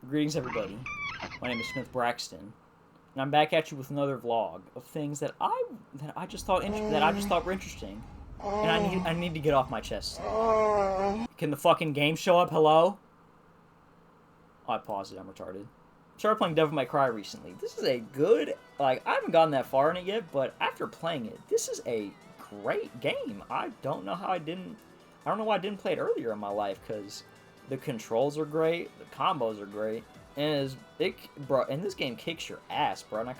Greetings, everybody. My name is Smith Braxton, and I'm back at you with another vlog of things that I just thought were interesting, and I need to get off my chest. Can the fucking game show up? Hello? Oh, I paused it. I'm retarded. Started playing Devil May Cry recently. This is a good, I haven't gotten that far in it yet, but after playing it, this is a great game. I don't know why I didn't play it earlier in my life, because the controls are great, the combos are great, and this game kicks your ass, bro. And I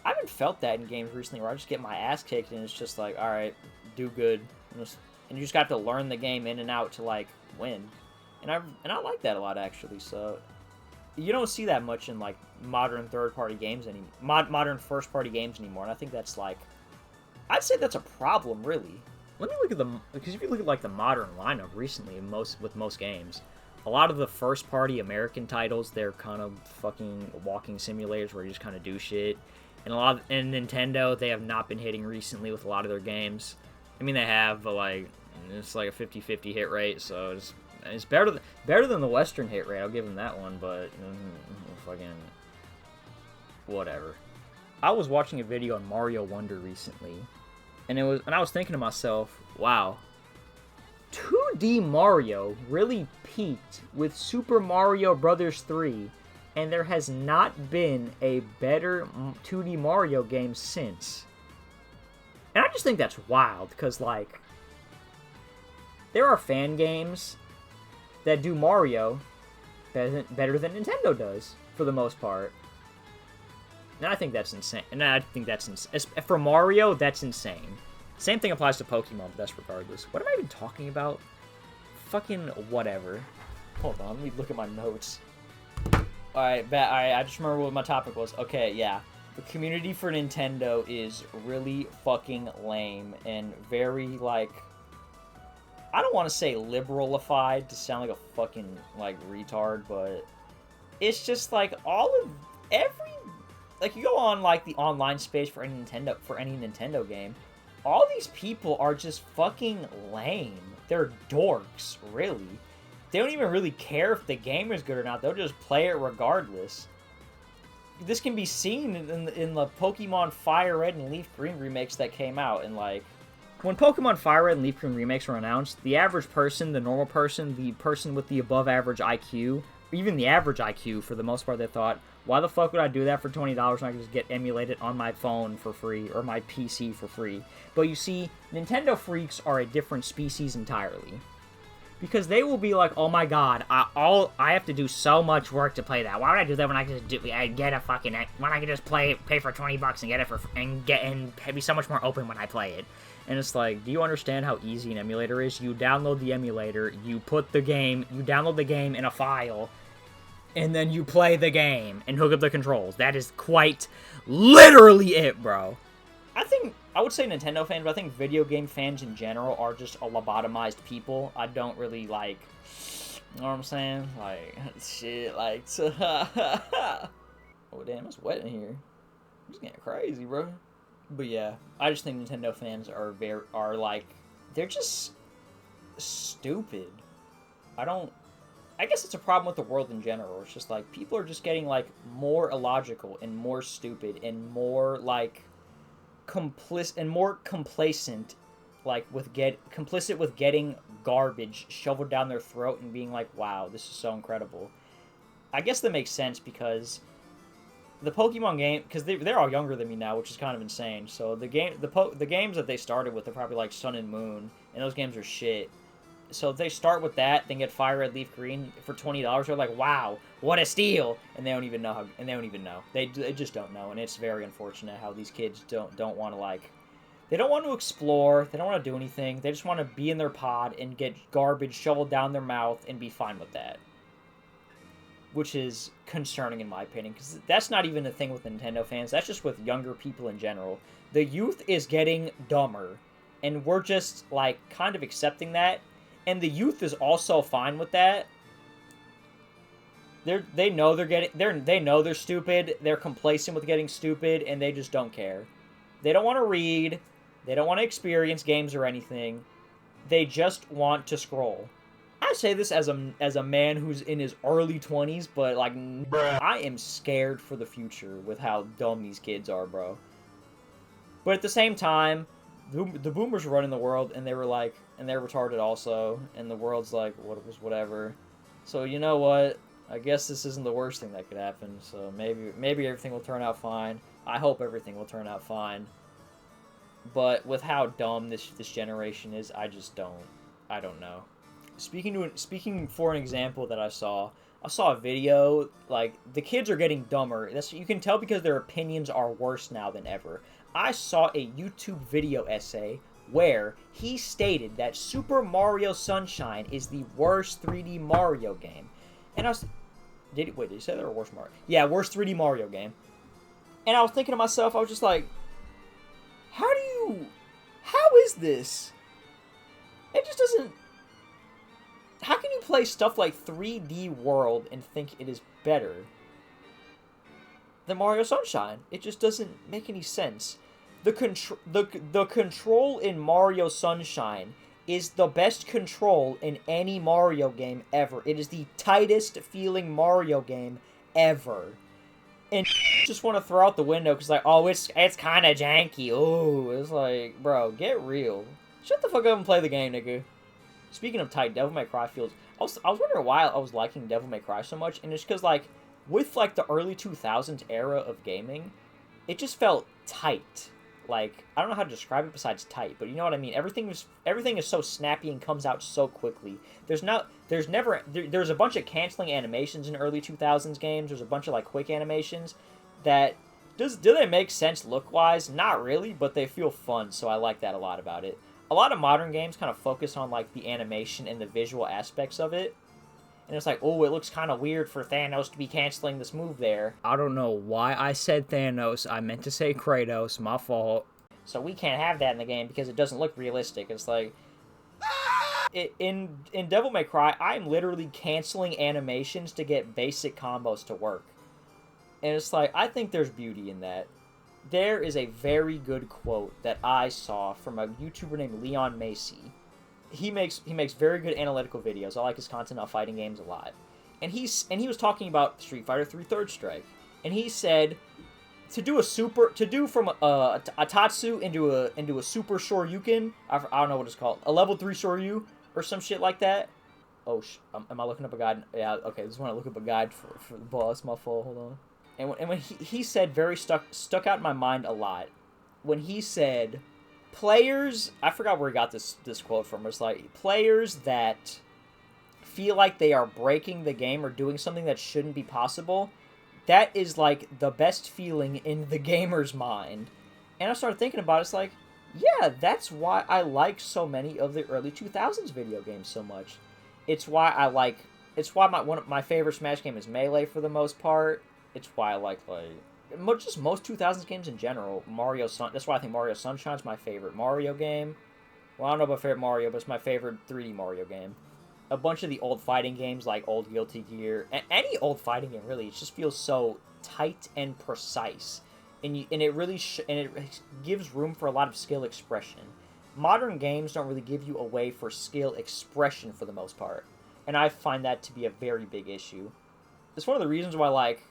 haven't felt that in games recently where I just get my ass kicked and it's just like, all right, do good, and you just got to learn the game in and out to win. And I like that a lot, actually. So you don't see that much in modern third-party games anymore, modern first-party games anymore. And I think that's I'd say that's a problem, really. Let me look at because if you look at the modern lineup recently, with most games, a lot of the first-party American titles, they're kind of fucking walking simulators where you just kind of do shit. And Nintendo, they have not been hitting recently with a lot of their games. I mean, they have, but it's like a 50-50 hit rate, so it's better than the Western hit rate. I'll give them that one, but fucking whatever. I was watching a video on Mario Wonder recently, and I was thinking to myself, wow, 2D Mario really peaked with Super Mario Bros. 3, and there has not been a better 2D Mario game since. And I just think that's wild, because there are fan games that do Mario better than Nintendo does, for the most part. And I think that's insane. For Mario, that's insane. Same thing applies to Pokemon, but that's regardless. What am I even talking about? Fucking whatever. Hold on, let me look at my notes. Alright, I just remember what my topic was. Okay, yeah. The community for Nintendo is really fucking lame and very, I don't want to say liberalified to sound like a fucking, retard, but it's just, you go on, the online space for any Nintendo game, all these people are just fucking lame. They're dorks, really. They don't even really care if the game is good or not. They'll just play it regardless. This can be seen in the Pokemon Fire Red and Leaf Green remakes that came out, and, when Pokemon Fire Red and Leaf Green remakes were announced, the average person, the normal person, the person with the above-average IQ, or even the average IQ, for the most part, they thought, why the fuck would I do that for $20 when I can just get emulated on my phone for free, or my PC for free? But you see, Nintendo freaks are a different species entirely. Because they will be like, oh my god, I have to do so much work to play that. Why would I do that when I can just pay for $20 and get it and be so much more open when I play it? And it's like, do you understand how easy an emulator is? You download the emulator, you download the game in a file, and then you play the game and hook up the controls. That is quite literally it, bro. I would say Nintendo fans, but I think video game fans in general are just a lobotomized people. I don't really you know what I'm saying? Shit, oh damn, it's wet in here. It's getting crazy, bro. But yeah, I just think Nintendo fans are they're just stupid. I guess it's a problem with the world in general. It's just people are just getting more illogical and more stupid and more more complacent, complicit with getting garbage shoveled down their throat and being like, wow, this is so incredible. I guess that makes sense because the Pokemon game, because they're all younger than me now, which is kind of insane. So the games that they started with are probably Sun and Moon, and those games are shit. So if they start with that, then get Fire Red, Leaf Green for $20, they're like, wow, what a steal! And they don't even know They just don't know, and it's very unfortunate how these kids don't want to they don't want to explore, they don't want to do anything, they just want to be in their pod and get garbage shoveled down their mouth and be fine with that. Which is concerning in my opinion, because that's not even a thing with Nintendo fans, that's just with younger people in general. The youth is getting dumber, and we're just, kind of accepting that. And the youth is also fine with that. They know they're stupid. They're complacent with getting stupid, and they just don't care. They don't want to read. They don't want to experience games or anything. They just want to scroll. I say this as a man who's in his early 20s, but like, bruh, I am scared for the future with how dumb these kids are, bro. But at the same time, the boomers were running the world, and they were like, and they're retarded also, and the world's like, whatever. So you know what? I guess this isn't the worst thing that could happen. So maybe everything will turn out fine. I hope everything will turn out fine. But with how dumb this generation is, I don't know. Speaking for an example that I saw a video, like, the kids are getting dumber. You can tell because their opinions are worse now than ever. I saw a YouTube video essay where he stated that Super Mario Sunshine is the worst 3D Mario game. And I was... Did he say that or worst Mario? Yeah, worst 3D Mario game. And I was thinking to myself, I was just like, how is this? It just doesn't... How can you play stuff like 3D World and think it is better than Mario Sunshine? It just doesn't make any sense. The control in Mario Sunshine is the best control in any Mario game ever. It is the tightest feeling Mario game ever. And just want to throw out the window because, like, oh, it's kind of janky. Oh, it's like, bro, get real. Shut the fuck up and play the game, nigga. Speaking of tight, Devil May Cry feels... I was wondering why I was liking Devil May Cry so much, and it's because, like, with, like, the early 2000s era of gaming, it just felt tight. Like, I don't know how to describe it besides tight, but you know what I mean. Everything is so snappy and comes out so quickly. There's a bunch of canceling animations in early 2000s games. There's a bunch of, like, quick animations that... Do they make sense look-wise? Not really, but they feel fun, so I like that a lot about it. A lot of modern games kind of focus on, like, the animation and the visual aspects of it. And it's like, oh, it looks kind of weird for Thanos to be canceling this move there. I don't know why I said Thanos. I meant to say Kratos. My fault. So we can't have that in the game because it doesn't look realistic. It's like... In Devil May Cry, I'm literally canceling animations to get basic combos to work. And it's like, I think there's beauty in that. There is a very good quote that I saw from a YouTuber named Leon Macy. He makes very good analytical videos. I like his content on fighting games a lot. And he was talking about Street Fighter 3 Third Strike. And he said to do from a Tatsu into a Super Shoryuken, I don't know what it's called, a level 3 Shoryu or some shit like that. Oh, am I looking up a guide? Yeah, okay, I just want to look up a guide for the boss. My fault. Hold on. And when he said very stuck out in my mind a lot, when he said, players, I forgot where he got this quote from, it's like, players that feel like they are breaking the game or doing something that shouldn't be possible, that is, like, the best feeling in the gamer's mind. And I started thinking about it, it's like, yeah, that's why I like so many of the early 2000s video games so much. It's why one of my favorite Smash game is Melee for the most part. It's why I like just most 2000s games in general. That's why I think Mario Sunshine's my favorite Mario game. Well, I don't know about favorite Mario, but it's my favorite 3D Mario game. A bunch of the old fighting games, like old Guilty Gear, and any old fighting game, really, it just feels so tight and precise. And it really it gives room for a lot of skill expression. Modern games don't really give you a way for skill expression for the most part. And I find that to be a very big issue. It's one of the reasons why, like,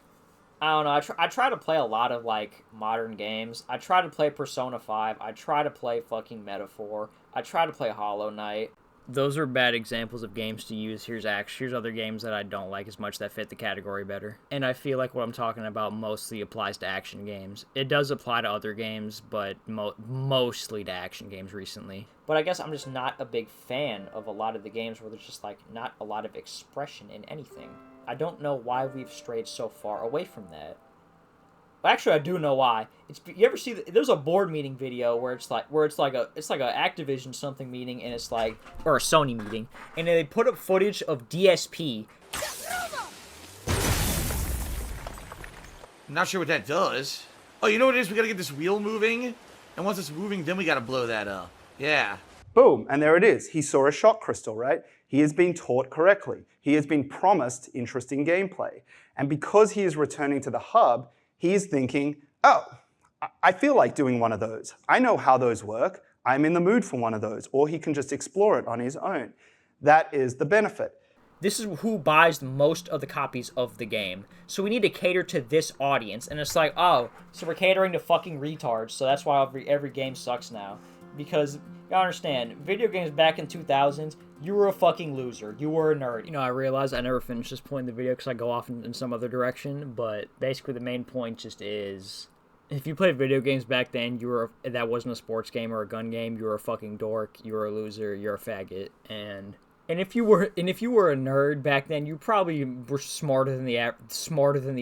I don't know, I try to play a lot of, like, modern games. I try to play Persona 5. I try to play fucking Metaphor. I try to play Hollow Knight. Those are bad examples of games to use. Here's other games that I don't like as much that fit the category better. And I feel like what I'm talking about mostly applies to action games. It does apply to other games, but mostly to action games recently. But I guess I'm just not a big fan of a lot of the games where there's just, like, not a lot of expression in anything. I don't know why we've strayed so far away from that. Well, actually, I do know why. You ever see there's a board meeting video where it's like a Activision something meeting, and it's like, or a Sony meeting, and they put up footage of DSP. I'm not sure what that does. Oh, you know what it is? We gotta get this wheel moving, and once it's moving, then we gotta blow that up. Yeah. Boom, and there it is. He saw a shock crystal, right? He has been taught correctly. He has been promised interesting gameplay. And because he is returning to the hub, he is thinking, oh, I feel like doing one of those. I know how those work. I'm in the mood for one of those, or he can just explore it on his own. That is the benefit. This is who buys most of the copies of the game. So we need to cater to this audience. And it's like, oh, so we're catering to fucking retards. So that's why every game sucks now. Because, you gotta understand, video games back in 2000s, you were a fucking loser. You were a nerd. You know, I realize I never finished this point in the video because I go off in some other direction. But basically the main point just is, if you played video games back then, that wasn't a sports game or a gun game, you were a fucking dork, you were a loser, you're a faggot. And if you were a nerd back then, you probably were smarter than the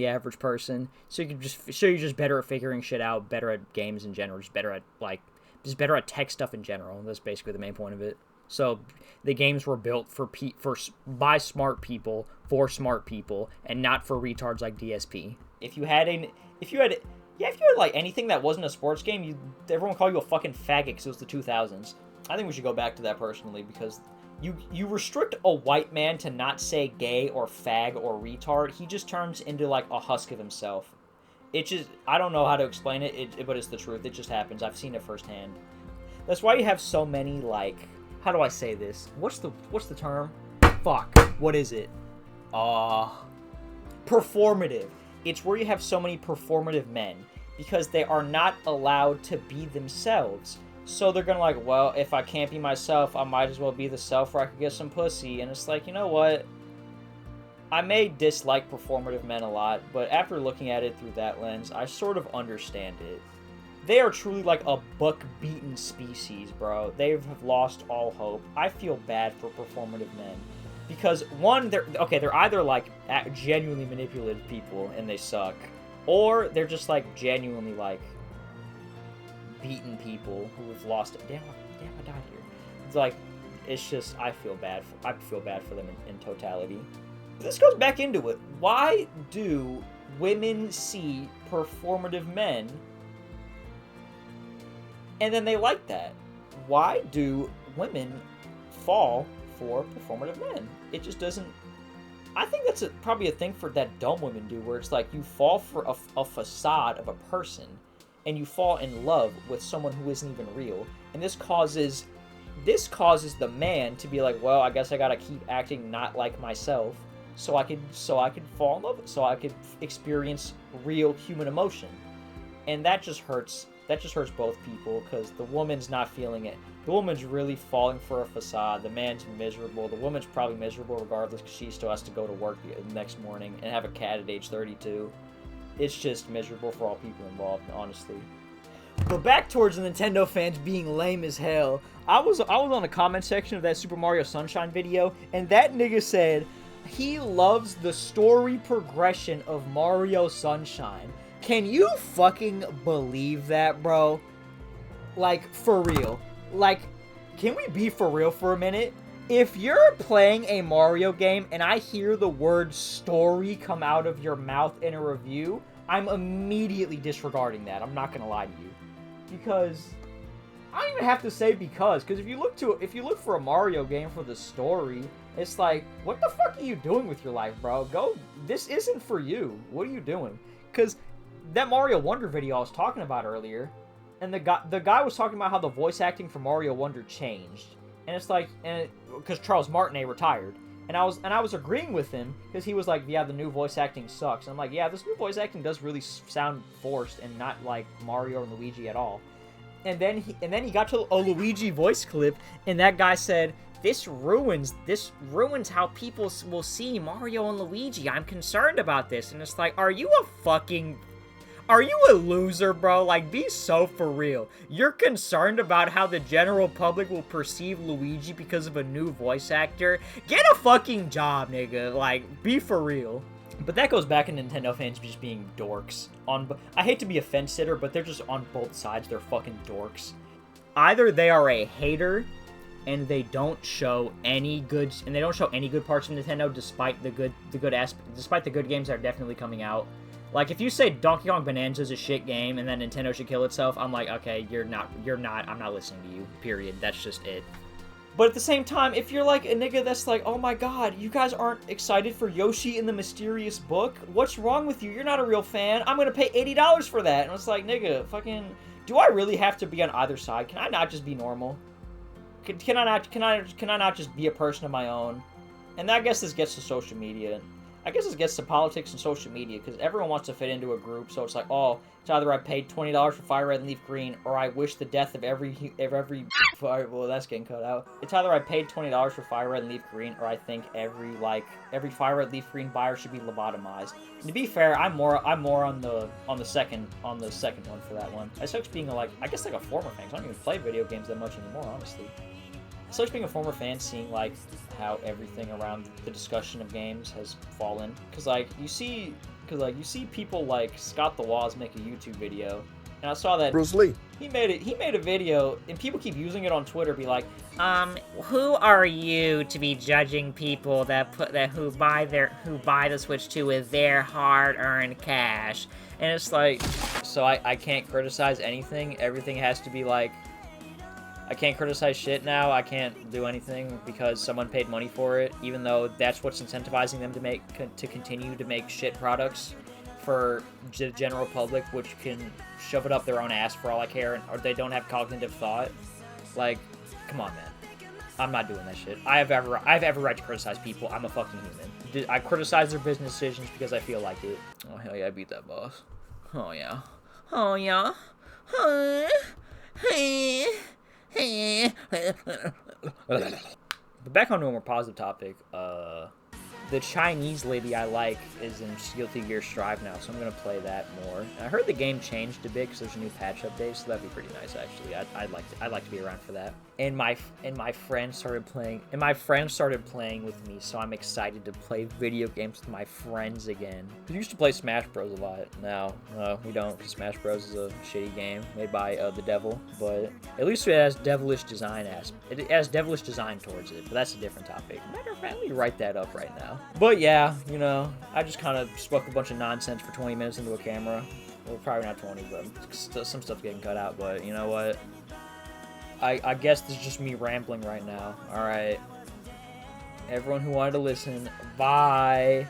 average person. So you're just better at figuring shit out, better at games in general, just better at tech stuff in general. That's basically the main point of it. So the games were built by smart people for smart people, and not for retards like DSP. If you had like anything that wasn't a sports game, everyone would call you a fucking faggot because it was the 2000s. I think we should go back to that personally, because you restrict a white man to not say gay or fag or retard, he just turns into like a husk of himself. It just, I don't know how to explain it, but it's the truth. It just happens. I've seen it firsthand. That's why you have so many, like, how do I say this? What's the term? Fuck. What is it? Performative. It's where you have so many performative men, because they are not allowed to be themselves. So they're gonna like, well, if I can't be myself, I might as well be the self where I could get some pussy. And it's like, you know what? I may dislike performative men a lot, but after looking at it through that lens, I sort of understand it. They are truly like a buck-beaten species, bro. They've lost all hope. I feel bad for performative men. Because, one, they're either like genuinely manipulative people and they suck, or they're just like genuinely like beaten people who have lost it. Damn, I died here. It's like, it's just, I feel bad for them in totality. This goes back into it. Why do women see performative men and then they like that? Why do women fall for performative men? It just doesn't. I think that's probably a thing that dumb women do, where it's like you fall for a facade of a person and you fall in love with someone who isn't even real, and this causes the man to be like, well, I guess I gotta keep acting not like myself so I could fall in love, so I could experience real human emotion. And that just hurts both people, because the woman's not feeling it. The woman's really falling for a facade. The man's miserable. The woman's probably miserable regardless, because she still has to go to work the next morning and have a cat at age 32. It's just miserable for all people involved, honestly. But back towards the Nintendo fans being lame as hell. I was on the comment section of that Super Mario Sunshine video, and that nigga said he loves the story progression of Mario Sunshine. Can you fucking believe that, bro? Like, for real. Like, can we be for real for a minute? If you're playing a Mario game and I hear the word story come out of your mouth in a review, I'm immediately disregarding that. I'm not gonna lie to you. Because I don't even have to say because if you look for a Mario game for the story, it's like, what the fuck are you doing with your life, bro? This isn't for you. What are you doing? Because that Mario Wonder video I was talking about earlier, and the guy was talking about how the voice acting for Mario Wonder changed. And it's like, because Charles Martinet retired, and I was agreeing with him, because he was like, yeah, the new voice acting sucks. And I'm like, yeah, this new voice acting does really sound forced and not like Mario and Luigi at all. And then he got to a Luigi voice clip, and that guy said, this ruins how people will see Mario and Luigi. I'm concerned about this. And it's like, are you a loser, bro? Like, be so for real. You're concerned about how the general public will perceive Luigi because of a new voice actor? Get a fucking job, nigga. Like, be for real. But that goes back to Nintendo fans just being dorks. I hate to be a fence sitter, but they're just on both sides. They're fucking dorks. Either they are a hater and they don't show any good parts of Nintendo despite the good games that are definitely coming out. Like, if you say Donkey Kong Bonanza is a shit game and then Nintendo should kill itself, I'm like, okay, you're not, I'm not listening to you, period. That's just it. But at the same time, if you're like a nigga that's like, oh my god, you guys aren't excited for Yoshi in the Mysterious Book? What's wrong with you? You're not a real fan. I'm gonna pay $80 for that. And it's like, nigga, fucking do I really have to be on either side? Can I not just be normal? Can I not just be a person of my own? And I guess this gets to social media. I guess this gets to politics and social media, because everyone wants to fit into a group, so it's like, oh, it's either I paid $20 for Fire Red and Leaf Green, or I wish the death of every fire. Well, that's getting cut out. It's either I paid $20 for Fire Red and Leaf Green, or I think every Fire Red Leaf Green buyer should be lobotomized. And to be fair, I'm more on the second one for that one. I sucks being I guess like a former fan. 'Cause I don't even play video games that much anymore, honestly. It sucks being a former fan, seeing like how everything around the discussion of games has fallen. Cause you see people like Scott the Woz make a YouTube video, and I saw that Bruce Lee. He made a video, and people keep using it on Twitter. Be like, who are you to be judging people who buy the Switch 2 with their hard-earned cash? And it's like, so I can't criticize anything. Everything has to be like, I can't criticize shit now. I can't do anything because someone paid money for it, even though that's what's incentivizing them to continue to make shit products for the general public, which can shove it up their own ass for all I care, or they don't have cognitive thought. Like, come on, man. I'm not doing that shit. I have every right to criticize people. I'm a fucking human. I criticize their business decisions because I feel like it. Oh, hell yeah, I beat that boss. Oh, yeah. Oh, yeah. But back onto a more positive topic, the Chinese lady I like is in Guilty Gear Strive now, so I'm going to play that more. And I heard the game changed a bit because there's a new patch update, so that'd be pretty nice, actually. I'd like to be around for that. And my friend started playing, with me, so I'm excited to play video games with my friends again. We used to play Smash Bros. A lot. Now, we don't, because Smash Bros. Is a shitty game made by the devil, but at least it has devilish design It has devilish design towards it, but that's a different topic. Matter of fact, let me write that up right now. But yeah, I just kind of spoke a bunch of nonsense for 20 minutes into a camera. Well, probably not 20, but some stuff's getting cut out, but you know what? I guess this is just me rambling right now. Alright. Everyone who wanted to listen, bye.